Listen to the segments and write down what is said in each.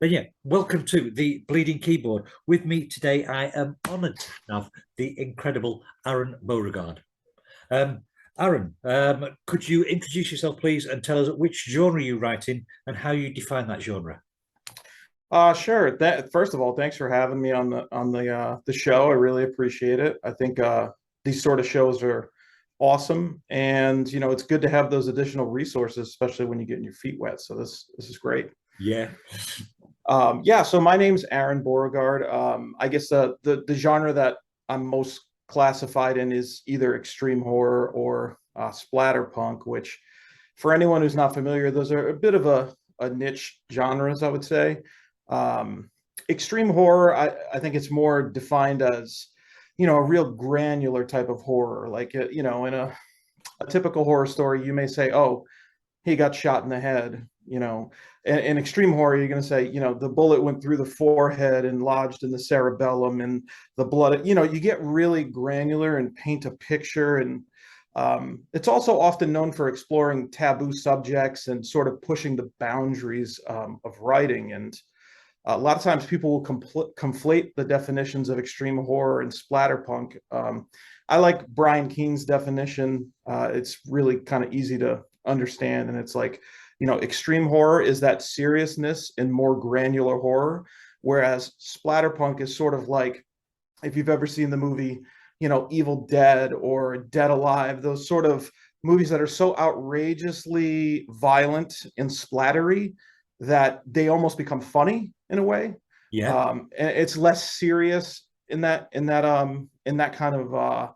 But yeah, welcome to the Bleeding Keyboard. With me today, I am honoured to have the incredible Aron Beauregard. Um, Aron, could you introduce yourself, please, and tell us which genre you write in and how you define that genre? Sure. That first of all, thanks for having me on the show. I really appreciate it. I think these sort of shows are awesome, and it's good to have those additional resources, especially when you're getting your feet wet. So this is great. Yeah. Yeah. So my name's Aron Beauregard. I guess the genre that I'm most classified in is either extreme horror or splatterpunk, which for anyone who's not familiar, those are a bit of a niche genres, I would say. Um, Extreme horror, I think it's more defined as, a real granular type of horror. Like, in a typical horror story, you may say, oh, he got shot in the head. In extreme horror, you're going to say, the bullet went through the forehead and lodged in the cerebellum and the blood, you get really granular and paint a picture. And it's also often known for exploring taboo subjects and sort of pushing the boundaries of writing. And a lot of times people will conflate the definitions of extreme horror and splatterpunk. I like Brian Keene's definition. It's really kind of easy to understand. And it's like, extreme horror is that seriousness and more granular horror, whereas splatterpunk is sort of like, if you've ever seen the movie, Evil Dead or Dead Alive, those sort of movies that are so outrageously violent and splattery that they almost become funny in a way. Yeah. And it's less serious in that kind of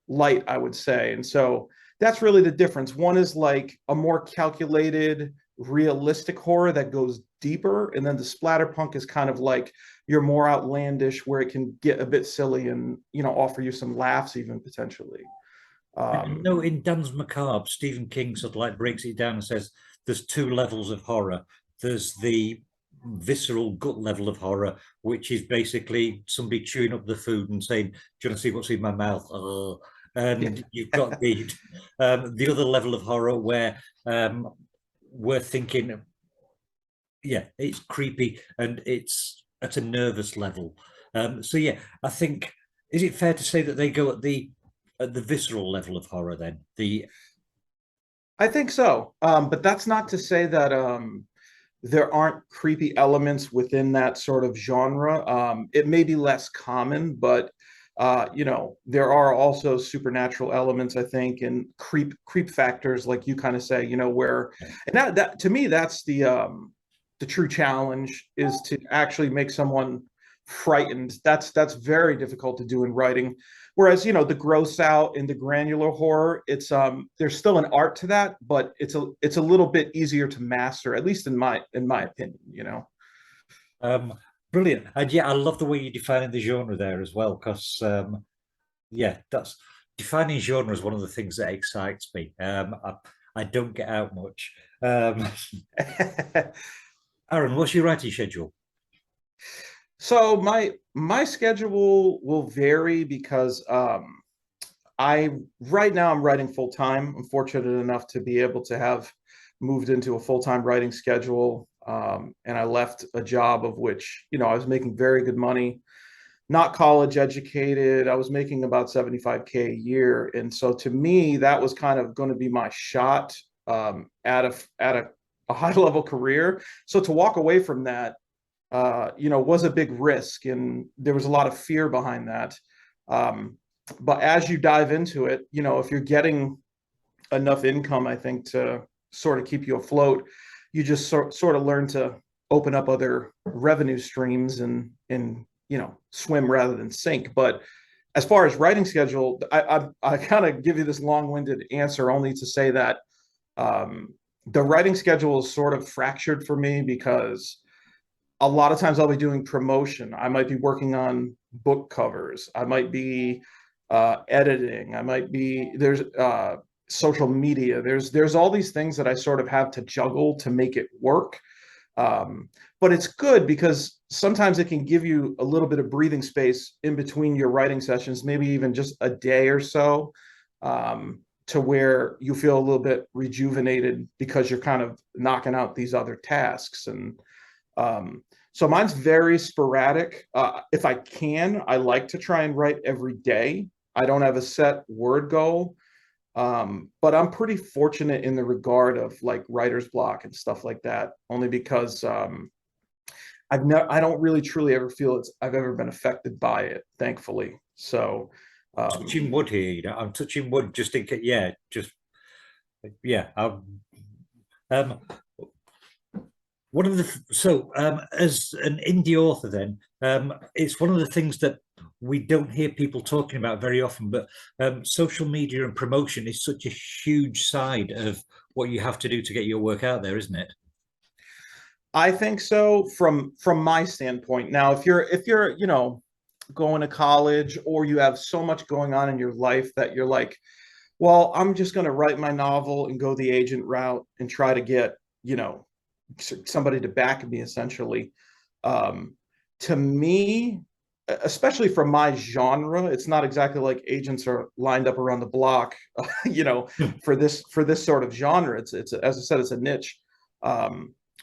light, I would say. And so that's really the difference. One is like a more calculated, realistic horror that goes deeper, and then the splatterpunk is kind of like your more outlandish, where it can get a bit silly and offer you some laughs even potentially. No, in Dan's Macabre, Stephen King sort of like breaks it down and says there's two levels of horror. There's the visceral gut level of horror, which is basically somebody chewing up the food and saying, "Do you want to see what's in my mouth?" And you've got the other level of horror where we're thinking, yeah, it's creepy and it's at a nervous level. So yeah, I think, is it fair to say that they go at the visceral level of horror then? The I think so. But that's not to say that there aren't creepy elements within that sort of genre. It may be less common, but there are also supernatural elements, I think, and creep factors, like you kind of say, where, and that to me, that's the true challenge, is to actually make someone frightened. That's very difficult to do in writing. Whereas, the gross out and the granular horror, it's there's still an art to that, but it's a little bit easier to master, at least in my opinion. um, brilliant, and yeah, I love the way you're defining the genre there as well, because yeah, that's defining genre is one of the things that excites me. I don't get out much. Aron, what's your writing schedule? So my schedule will vary because I right now I'm writing full time. I'm fortunate enough to be able to have moved into a full time writing schedule, and I left a job of which I was making very good money, not college educated. I was making about 75K a year, and so to me that was kind of going to be my shot at a high level career. So to walk away from that was a big risk, and there was a lot of fear behind that. But as you dive into it, if you're getting enough income, I think, to sort of keep you afloat, you just sort of learn to open up other revenue streams and swim rather than sink. But as far as writing schedule, I kind of give you this long-winded answer only to say that the writing schedule is sort of fractured for me, because a lot of times I'll be doing promotion. I might be working on book covers. I might be editing. There's social media. There's all these things that I sort of have to juggle to make it work. But it's good because sometimes it can give you a little bit of breathing space in between your writing sessions, maybe even just a day or so, to where you feel a little bit rejuvenated because you're kind of knocking out these other tasks. And So mine's very sporadic. If I can, I like to try and write every day. I don't have a set word goal, but I'm pretty fortunate in the regard of like writer's block and stuff like that, only because I don't really truly ever feel I've ever been affected by it, thankfully. So touching wood here, you know, I'm touching wood just in case. Yeah, just yeah. Um, one of the as an indie author, then it's one of the things that we don't hear people talking about very often. But social media and promotion is such a huge side of what you have to do to get your work out there, isn't it? I think so from my standpoint. Now, if you're going to college, or you have so much going on in your life that you're like, well, I'm just going to write my novel and go the agent route and try to get, somebody to back me, essentially. To me, especially from my genre, it's not exactly like agents are lined up around the block, for this sort of genre. It's as I said, it's a niche.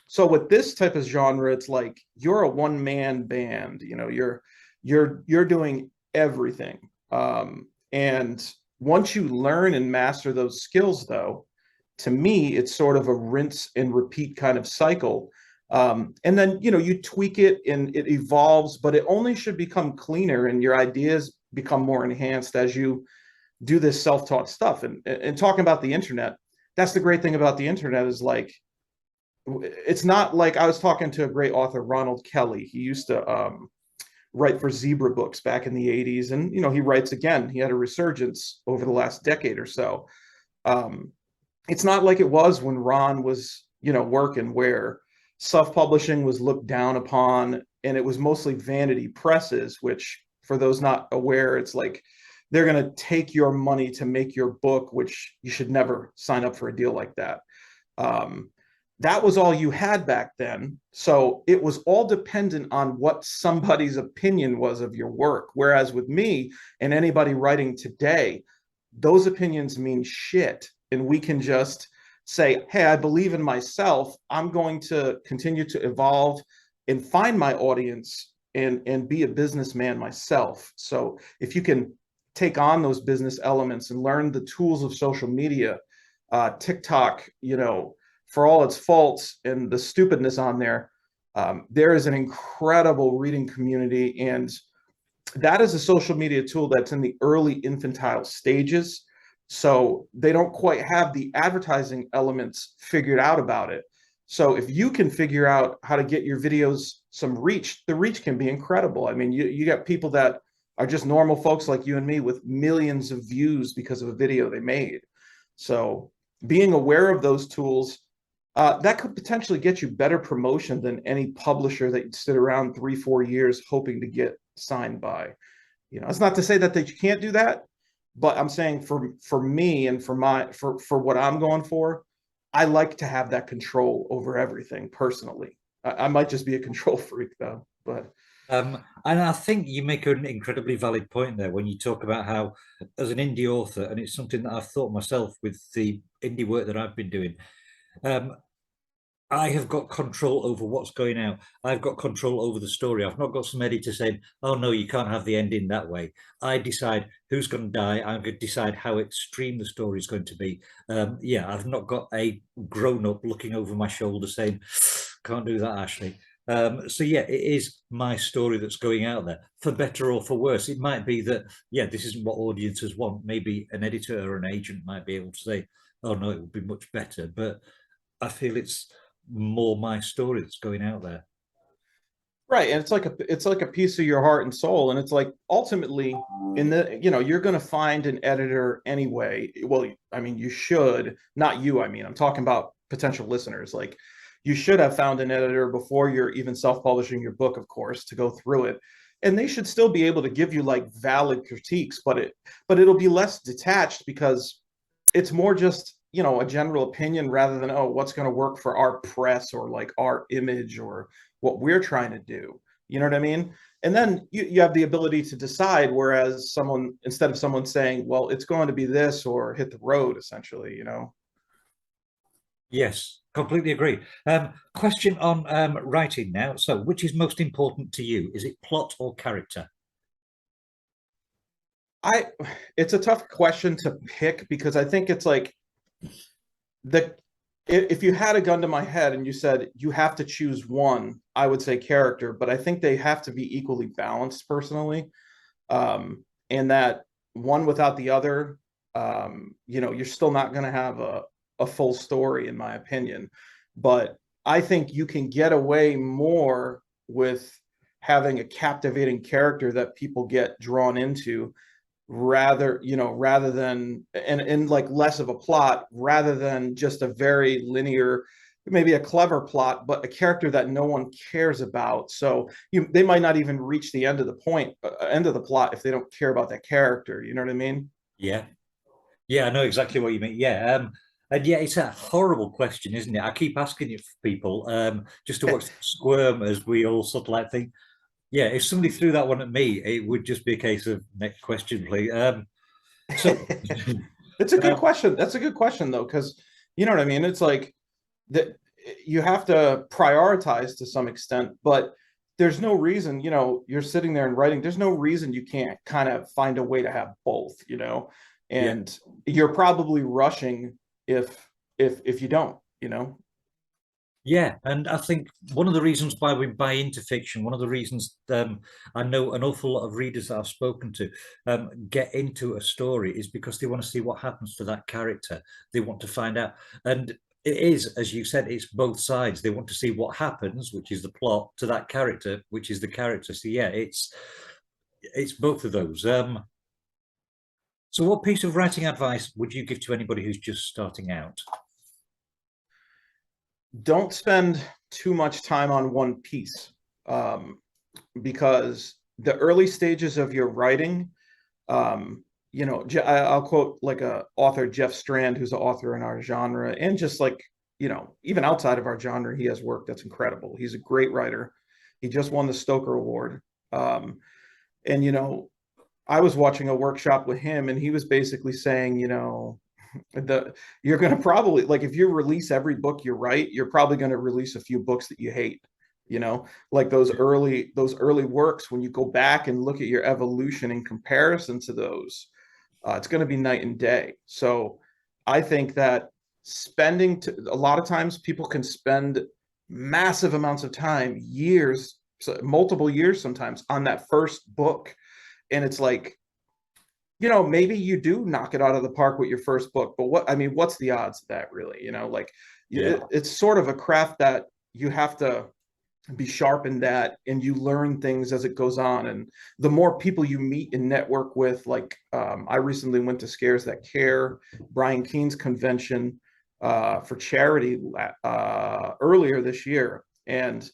So with this type of genre, it's like you're a one-man band. You're doing everything. And once you learn and master those skills, though, to me, it's sort of a rinse and repeat kind of cycle. And then, you tweak it and it evolves, but it only should become cleaner and your ideas become more enhanced as you do this self-taught stuff. And talking about the internet, that's the great thing about the internet is like, it's not like I was talking to a great author, Ronald Kelly. He used to write for Zebra Books back in the 80s. And, he writes again. He had a resurgence over the last decade or so. It's not like it was when Ron was, working, where self-publishing was looked down upon, and it was mostly vanity presses, which, for those not aware, it's like they're going to take your money to make your book, which you should never sign up for a deal like that. That was all you had back then. So it was all dependent on what somebody's opinion was of your work. Whereas with me and anybody writing today, those opinions mean shit. And we can just say, hey, I believe in myself. I'm going to continue to evolve and find my audience and be a businessman myself. So if you can take on those business elements and learn the tools of social media, TikTok, for all its faults and the stupidness on there, there is an incredible reading community. And that is a social media tool that's in the early infantile stages. So they don't quite have the advertising elements figured out about it. So if you can figure out how to get your videos some reach, the reach can be incredible. I mean, you got people that are just normal folks like you and me with millions of views because of a video they made. So being aware of those tools, that could potentially get you better promotion than any publisher that you'd sit around 3-4 years hoping to get signed by. It's not to say that you can't do that, but I'm saying for me and for what I'm going for, I like to have that control over everything personally. I might just be a control freak though, but. And I think you make an incredibly valid point there when you talk about how, as an indie author, and it's something that I've thought myself with the indie work that I've been doing, I have got control over what's going out. I've got control over the story. I've not got some editor saying, oh, no, you can't have the ending that way. I decide who's going to die. I'm going to decide how extreme the story is going to be. Yeah, I've not got a grown-up looking over my shoulder saying, can't do that, Ashley. So, yeah, it is my story that's going out there, for better or for worse. It might be that, yeah, this isn't what audiences want. Maybe an editor or an agent might be able to say, oh, no, it would be much better. But I feel it's more my story that's going out there. Right. And it's like a piece of your heart and soul. And it's like ultimately you're going to find an editor anyway. Well, I mean, you should, not you. I mean, I'm talking about potential listeners. Like, you should have found an editor before you're even self-publishing your book, of course, to go through it. And they should still be able to give you like valid critiques, but it'll be less detached because it's more just, a general opinion rather than, oh, what's going to work for our press or like our image or what we're trying to do. You know what I mean? And then you have the ability to decide, whereas instead of someone saying, well, it's going to be this or hit the road, essentially, Yes, completely agree. Question on writing now. So, which is most important to you? Is it plot or character? I it's a tough question to pick because I think it's like the if you had a gun to my head and you said you have to choose one, I would say character, but I think they have to be equally balanced personally. And that one without the other, you're still not going to have a full story, in my opinion. But I think you can get away more with having a captivating character that people get drawn into rather than and like less of a plot rather than just a very linear, maybe a clever plot, but a character that no one cares about. So they might not even reach the end of the end of the plot if they don't care about that character. You know what I mean? Yeah. Yeah, I know exactly what you mean. Yeah. And yeah, it's a horrible question, isn't it? I keep asking it for people, just to watch them squirm as we all sort of like think, yeah, if somebody threw that one at me, it would just be a case of next question, please. So It's a good um, question. That's a good question though, because you know what I mean? It's like that you have to prioritize to some extent, but there's no reason, you're sitting there and writing, there's no reason you can't kind of find a way to have both. yeah. And you're probably rushing if you don't. Yeah, and I think one of the reasons why we buy into fiction, one of the reasons I know an awful lot of readers that I've spoken to get into a story is because they want to see what happens to that character. They want to find out. And it is, as you said, it's both sides. They want to see what happens, which is the plot, to that character, which is the character. So yeah, it's both of those. So what piece of writing advice would you give to anybody who's just starting out? Don't spend too much time on one piece, because the early stages of your writing, I'll quote like a author, Jeff Strand, who's an author in our genre, and just like, even outside of our genre, he has work that's incredible. He's a great writer. He just won the Stoker Award. And I was watching a workshop with him, and he was basically saying, you're going to probably, like, if you release every book you write, you're probably going to release a few books that you hate, like those early works. When you go back and look at your evolution in comparison to those, it's going to be night and day. So I think that a lot of times people can spend massive amounts of time, years, multiple years sometimes, on that first book. And it's like, maybe you do knock it out of the park with your first book, but what's the odds of that, really? Like, Yeah. it's sort of a craft that you have to be sharpened at, and you learn things as it goes on. And the more people you meet and network with, like, I recently went to Scares That Care, Brian Keene's convention, for charity, earlier this year. And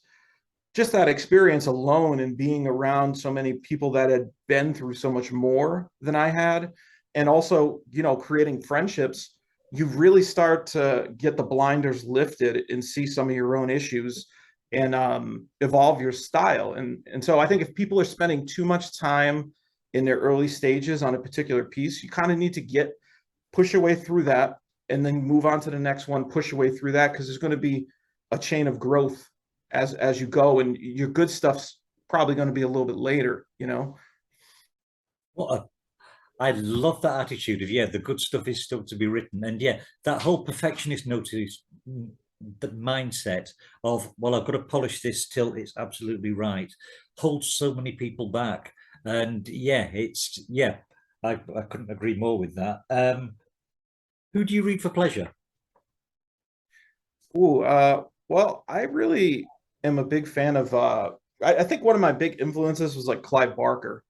just that experience alone, and being around so many people that had been through so much more than I had, and also, creating friendships, you really start to get the blinders lifted and see some of your own issues, and evolve your style. And so I think if people are spending too much time in their early stages on a particular piece, you kind of need to push your way through that, and then move on to the next one, push your way through that, because there's going to be a chain of growth as you go, and your good stuff's probably going to be a little bit later. What I love that attitude of, yeah, the good stuff is still to be written. And yeah, that whole perfectionist notice, the mindset of, well, I've got to polish this till it's absolutely right, holds so many people back. And yeah, I couldn't agree more with that. Who do you read for pleasure? Ooh, well, I really am a big fan of I think one of my big influences was like Clive Barker.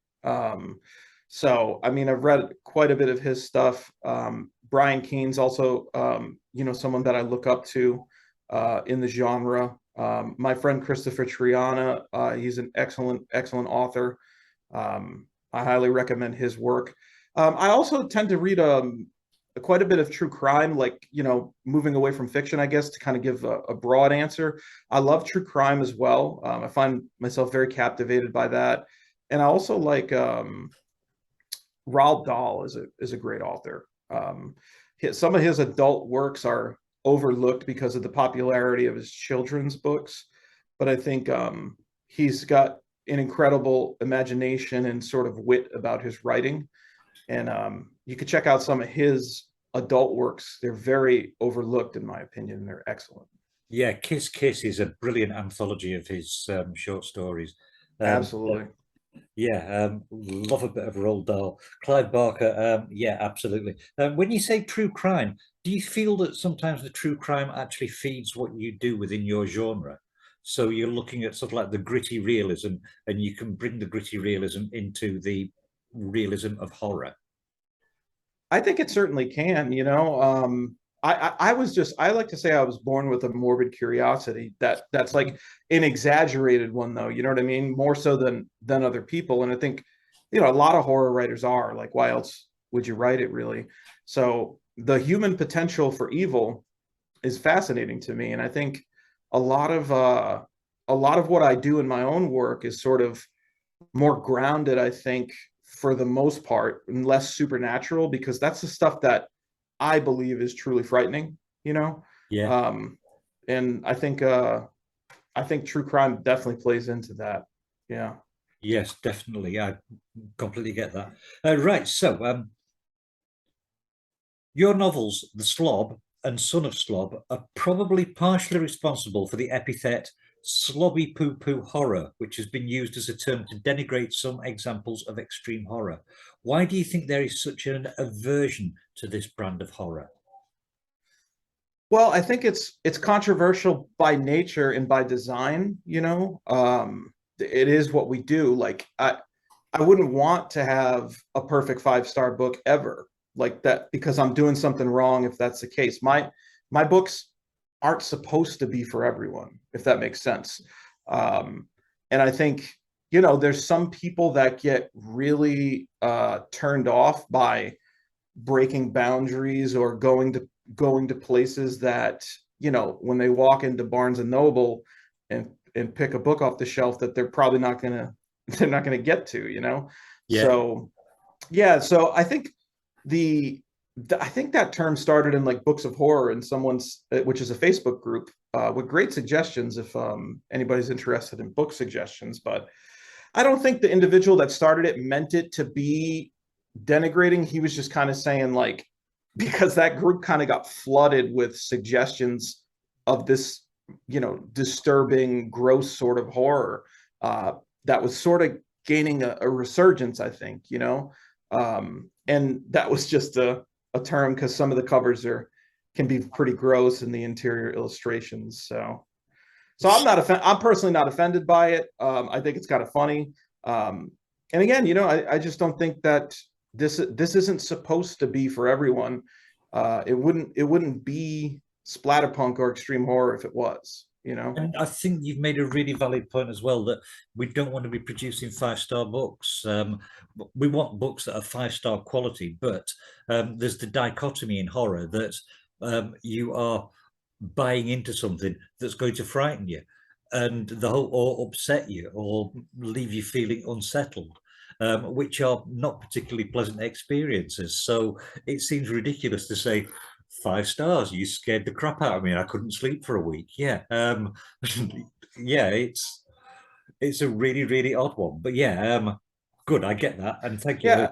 So I mean, I've read quite a bit of his stuff. Brian Keene's also, someone that I look up to in the genre. My friend Christopher Triana, he's an excellent author. I highly recommend his work. I also tend to read quite a bit of true crime, like, moving away from fiction, I guess, to kind of give a broad answer. I love true crime as well. I find myself very captivated by that. And I also like Roald Dahl is a great author. Some of his adult works are overlooked because of the popularity of his children's books. But I think he's got an incredible imagination and sort of wit about his writing. And you could check out some of his adult works. They're very overlooked, in my opinion. They're excellent. Yeah, Kiss Kiss is a brilliant anthology of his short stories. Absolutely. Yeah, love a bit of Roald Dahl. Clive Barker, yeah, absolutely. When you say true crime, do you feel that sometimes the true crime actually feeds what you do within your genre? So you're looking at sort of like the gritty realism, and you can bring the gritty realism into the realism of horror. I think it certainly can, you know. I was just, I like to say I was born with a morbid curiosity. That's like an exaggerated one, though, you know what I mean? More so than other people. And I think, you know, a lot of horror writers are like, why else would you write it, really? So the human potential for evil is fascinating to me. And I think a lot of what I do in my own work is sort of more grounded, I think, for the most part, and less supernatural, because that's the stuff that I believe is truly frightening, you know? Yeah. And I think true crime definitely plays into that. Yeah. Yes, definitely. I completely get that. Right. So your novels, The Slob and Son of Slob, are probably partially responsible for the epithet slobby poo-poo horror, which has been used as a term to denigrate some examples of extreme horror. Why do you think there is such an aversion to this brand of horror? Well, I think it's controversial by nature and by design, you know. It is what we do. Like I wouldn't want to have a perfect 5-star book ever like that, because I'm doing something wrong if that's the case. My books aren't supposed to be for everyone, if that makes sense. And I think, you know, there's some people that get really turned off by breaking boundaries or going to places that, you know, when they walk into Barnes and Noble and pick a book off the shelf that they're probably not gonna get to, you know. Yeah. So yeah, so I think I think that term started in like Books of Horror, and someone's, which is a Facebook group with great suggestions if anybody's interested in book suggestions. But I don't think the individual that started it meant it to be denigrating. He was just kind of saying, like, because that group kind of got flooded with suggestions of this, you know, disturbing, gross sort of horror that was sort of gaining a resurgence, I think, you know. And that was just a term because some of the covers can be pretty gross in the interior illustrations. So I'm personally not offended by it. I think it's kind of funny. And again, you know, I just don't think that this isn't supposed to be for everyone. It wouldn't be splatterpunk or extreme horror if it was, you know. And I think you've made a really valid point as well, that we don't want to be producing 5-star books. We want books that are 5-star quality, but there's the dichotomy in horror that you are buying into something that's going to frighten you and or upset you or leave you feeling unsettled, which are not particularly pleasant experiences. So it seems ridiculous to say 5 stars, you scared the crap out of me. I couldn't sleep for a week. Yeah. Yeah, it's a really, really odd one. But yeah, good. I get that. And thank you. Yeah,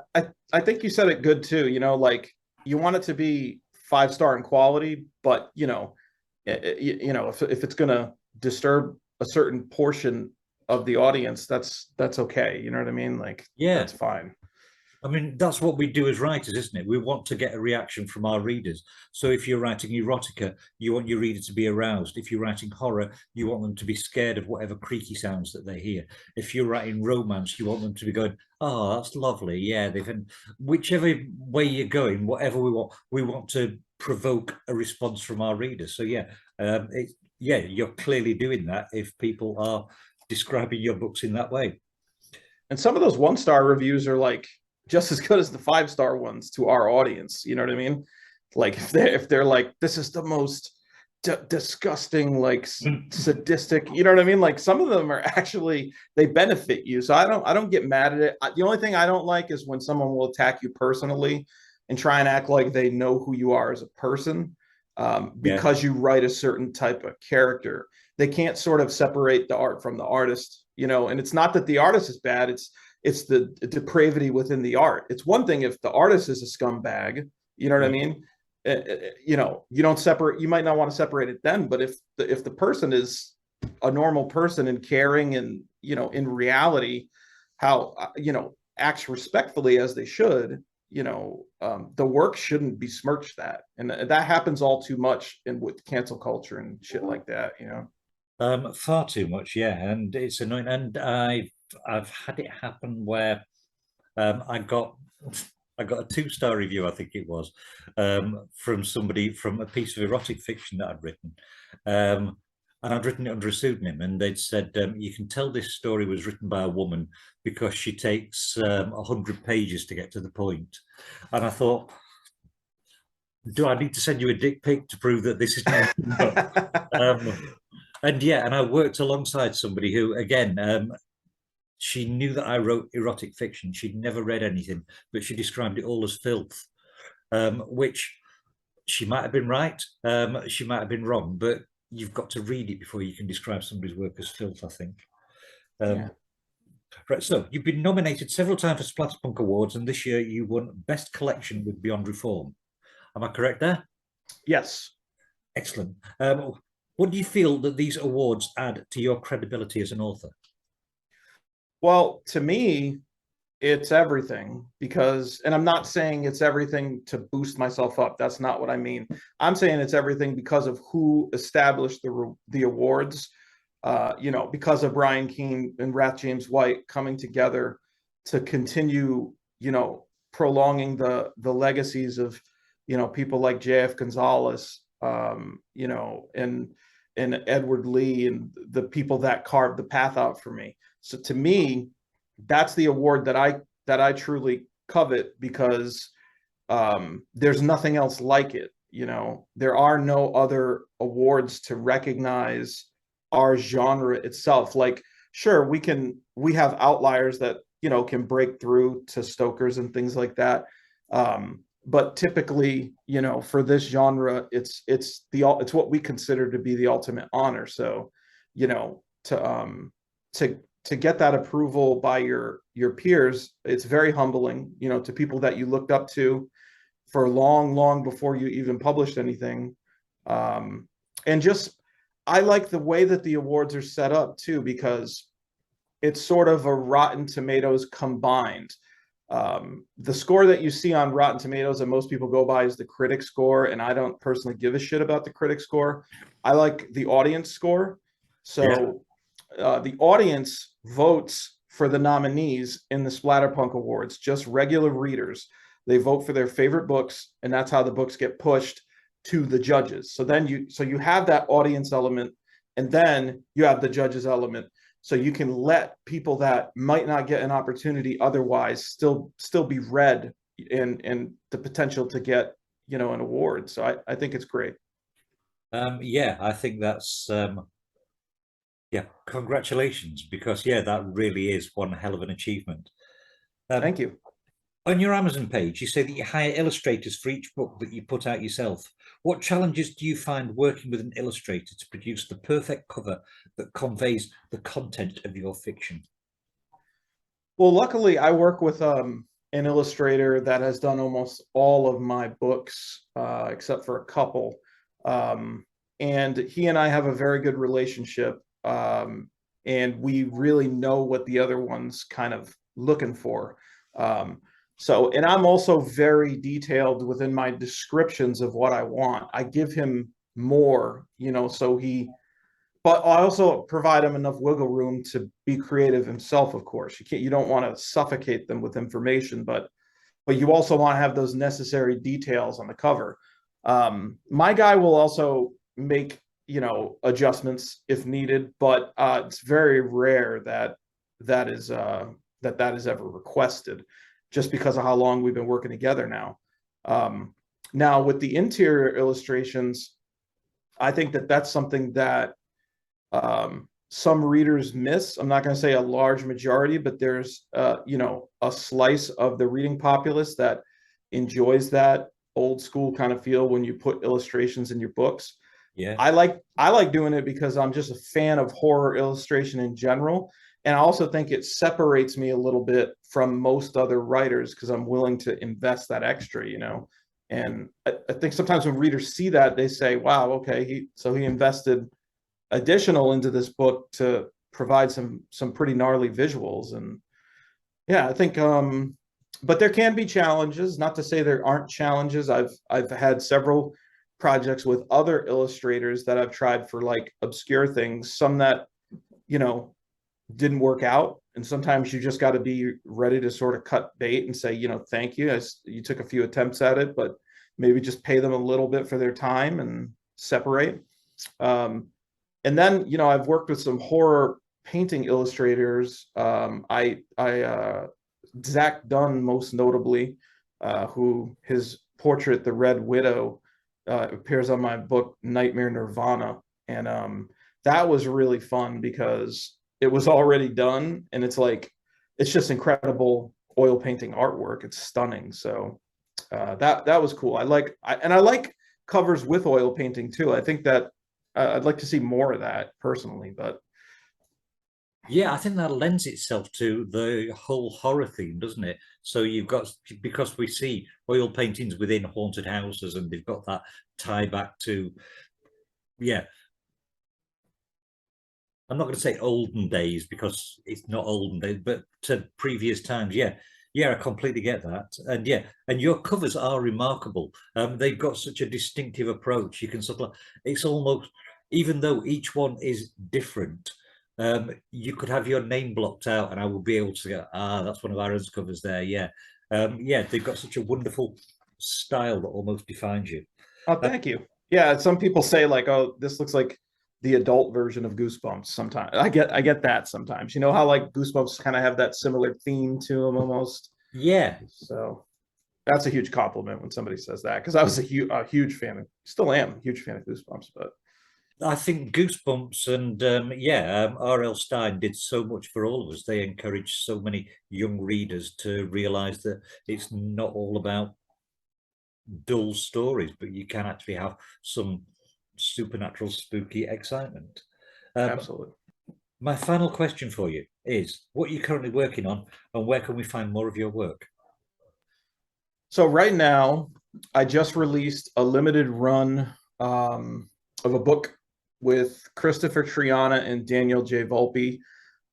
I think you said it good too. You know, like you want it to be 5-star in quality, but you know, you know, if it's gonna disturb a certain portion of the audience, that's okay. You know what I mean? Like, yeah, that's fine. I mean, that's what we do as writers, isn't it? We want to get a reaction from our readers. So if you're writing erotica, you want your reader to be aroused. If you're writing horror, you want them to be scared of whatever creaky sounds that they hear. If you're writing romance, you want them to be going, oh, that's lovely. Yeah, they can, whichever way you're going, whatever we want to provoke a response from our readers. So yeah, yeah, you're clearly doing that if people are describing your books in that way. And some of those 1-star reviews are like just as good as the 5-star ones to our audience. You know what I mean? Like if they're like, this is the most disgusting, like sadistic, you know what I mean? Like some of them are actually, they benefit you. So I don't get mad at it. The only thing I don't like is when someone will attack you personally and try and act like they know who you are as a person. because you write a certain type of character. They can't sort of separate the art from the artist, you know, and it's not that the artist is bad, it's the depravity within the art. It's one thing if the artist is a scumbag, you know what I mean? You know, you don't separate, you might not want to separate it then, but if the person is a normal person and caring and, you know, in reality, how, you know, acts respectfully as they should, you know, the work shouldn't besmirch that. And that happens all too much with cancel culture and shit like that, you know? Far too much, yeah. And it's annoying. And I've had it happen where I got a 2-star review, I think it was, from somebody from a piece of erotic fiction that I'd written. And I'd written it under a pseudonym, and they'd said, you can tell this story was written by a woman because she takes 100 pages to get to the point. And I thought, do I need to send you a dick pic to prove that this is and yeah, and I worked alongside somebody who, again, she knew that I wrote erotic fiction. She'd never read anything, but she described it all as filth, which she might have been right, she might have been wrong, but you've got to read it before you can describe somebody's work as filth, I think. Yeah. Right, so you've been nominated several times for Splatterpunk Awards, and this year you won Best Collection with Beyond Reform. Am I correct there? Yes. Excellent. What do you feel that these awards add to your credibility as an author? Well, to me, it's everything, because, and I'm not saying it's everything to boost myself up. That's not what I mean. I'm saying it's everything because of who established the awards, you know, because of Brian Keene and Rath James White coming together to continue, you know, prolonging the legacies of, you know, people like J.F. Gonzalez, you know, and Edward Lee, and the people that carved the path out for me. So to me, that's the award that I truly covet, because there's nothing else like it. You know, there are no other awards to recognize our genre itself. Like, sure, we have outliers that, you know, can break through to Stokers and things like that. But typically, you know, for this genre, it's what we consider to be the ultimate honor. So, you know, to get that approval by your peers, it's very humbling, you know, to people that you looked up to for long before you even published anything. And just, I like the way that the awards are set up too, because it's sort of a Rotten Tomatoes combined. The score that you see on Rotten Tomatoes that most people go by is the critic score, and I don't personally give a shit about the critic score. I like the audience score. So the audience votes for the nominees in the Splatterpunk Awards, just regular readers. They vote for their favorite books, and that's how the books get pushed to the judges. So then you have that audience element, and then you have the judges element. So you can let people that might not get an opportunity otherwise still be read, and the potential to get, you know, an award. So I think it's great. Yeah, I think that's yeah, congratulations, because yeah, that really is one hell of an achievement. Thank you. On your Amazon page, you say that you hire illustrators for each book that you put out yourself. What challenges do you find working with an illustrator to produce the perfect cover that conveys the content of your fiction? Well, luckily, I work with an illustrator that has done almost all of my books, except for a couple. And he and I have a very good relationship. And we really know what the other one's kind of looking for. So, and I'm also very detailed within my descriptions of what I want. I give him more, you know, but I also provide him enough wiggle room to be creative himself, of course. You don't want to suffocate them with information, but you also want to have those necessary details on the cover. My guy will also make, you know, adjustments if needed, but it's very rare that is ever requested, just because of how long we've been working together now. Now with the interior illustrations, I think that's something that some readers miss. I'm not going to say a large majority, but there's you know, a slice of the reading populace that enjoys that old school kind of feel when you put illustrations in your books. Yeah. I like doing it because I'm just a fan of horror illustration in general. And I also think it separates me a little bit from most other writers because I'm willing to invest that extra, you know. And I think sometimes when readers see that, they say, wow, okay, he invested additional into this book to provide some pretty gnarly visuals. And yeah, I think but there can be challenges, not to say there aren't challenges. I've had several projects with other illustrators that I've tried for like obscure things, some that, you know, didn't work out. And sometimes you just got to be ready to sort of cut bait and say, you know, thank you. You took a few attempts at it, but maybe just pay them a little bit for their time and separate. And then, you know, I've worked with some horror painting illustrators. Zach Dunn, most notably, who his portrait, The Red Widow, appears on my book, Nightmare Nirvana. And that was really fun because it was already done. And it's like, it's just incredible oil painting artwork. It's stunning. So that was cool. I like covers with oil painting too. I think that I'd like to see more of that personally, but yeah, I think that lends itself to the whole horror theme, doesn't it? So you've got, because we see oil paintings within haunted houses, and they've got that tie back to, yeah, I'm not going to say olden days because it's not olden days, but to previous times. Yeah, yeah, I completely get that. And yeah, and your covers are remarkable. They've got such a distinctive approach. You can sort of, it's almost, even though each one is different, you could have your name blocked out and I will be able to go, ah, that's one of Aaron's covers there. Yeah. Yeah, they've got such a wonderful style that almost defines you. oh, thank you. Yeah, some people say like, oh, this looks like the adult version of Goosebumps. Sometimes I get that sometimes. You know how like Goosebumps kind of have that similar theme to them almost. Yeah. So that's a huge compliment when somebody says that, because I was a huge fan of, still am a huge fan of Goosebumps. But I think Goosebumps and R.L. Stine did so much for all of us. They encouraged so many young readers to realize that it's not all about dull stories, but you can actually have some supernatural, spooky excitement. absolutely. My final question for you is, what are you currently working on, and where can we find more of your work? So right now, I just released a limited run of a book with Christopher Triana and Daniel J. Volpe.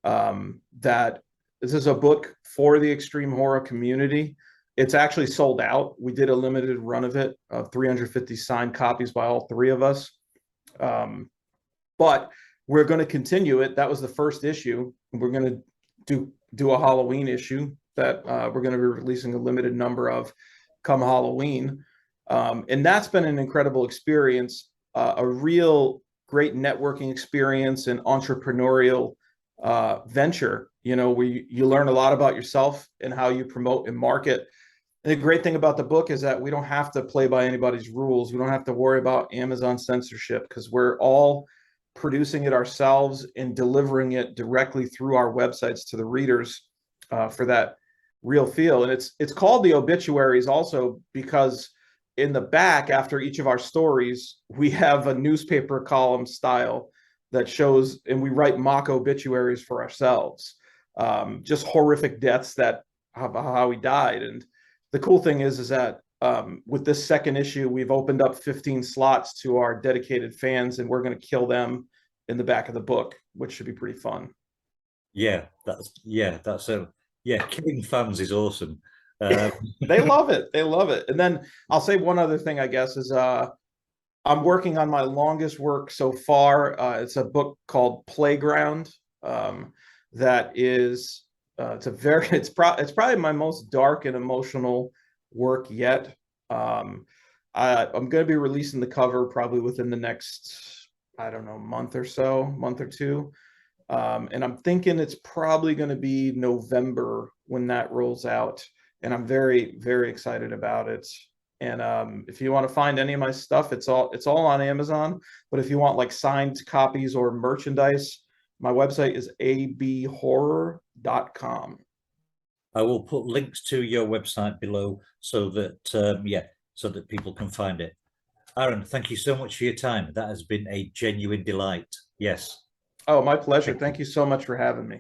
That this is a book for the extreme horror community. It's actually sold out. We did a limited run of it, of 350 signed copies by all three of us. But we're going to continue it. That was the first issue. We're going to do a Halloween issue that we're going to be releasing a limited number of come Halloween. And that's been an incredible experience, a real great networking experience and entrepreneurial venture, you know, where you learn a lot about yourself and how you promote and market. And the great thing about the book is that we don't have to play by anybody's rules. We don't have to worry about Amazon censorship because we're all producing it ourselves and delivering it directly through our websites to the readers for that real feel. And it's called the obituaries also because in the back, after each of our stories, we have a newspaper column style that shows, and we write mock obituaries for ourselves, just horrific deaths that how he died. And the cool thing is that with this second issue, we've opened up 15 slots to our dedicated fans, and we're going to kill them in the back of the book, which should be pretty fun. Yeah, killing fans is awesome. They love it. They love it. And then I'll say one other thing, I guess, is I'm working on my longest work so far. It's a book called Playground. That is, it's probably my most dark and emotional work yet. I'm going to be releasing the cover probably within the next, I don't know, month or two. And I'm thinking it's probably going to be November when that rolls out. And I'm very, very excited about it. And if you want to find any of my stuff, it's all on Amazon. But if you want like signed copies or merchandise, my website is abhorror.com. I will put links to your website below so that, so that people can find it. Aaron, thank you so much for your time. That has been a genuine delight. Yes. Oh, my pleasure. Thank you so much for having me.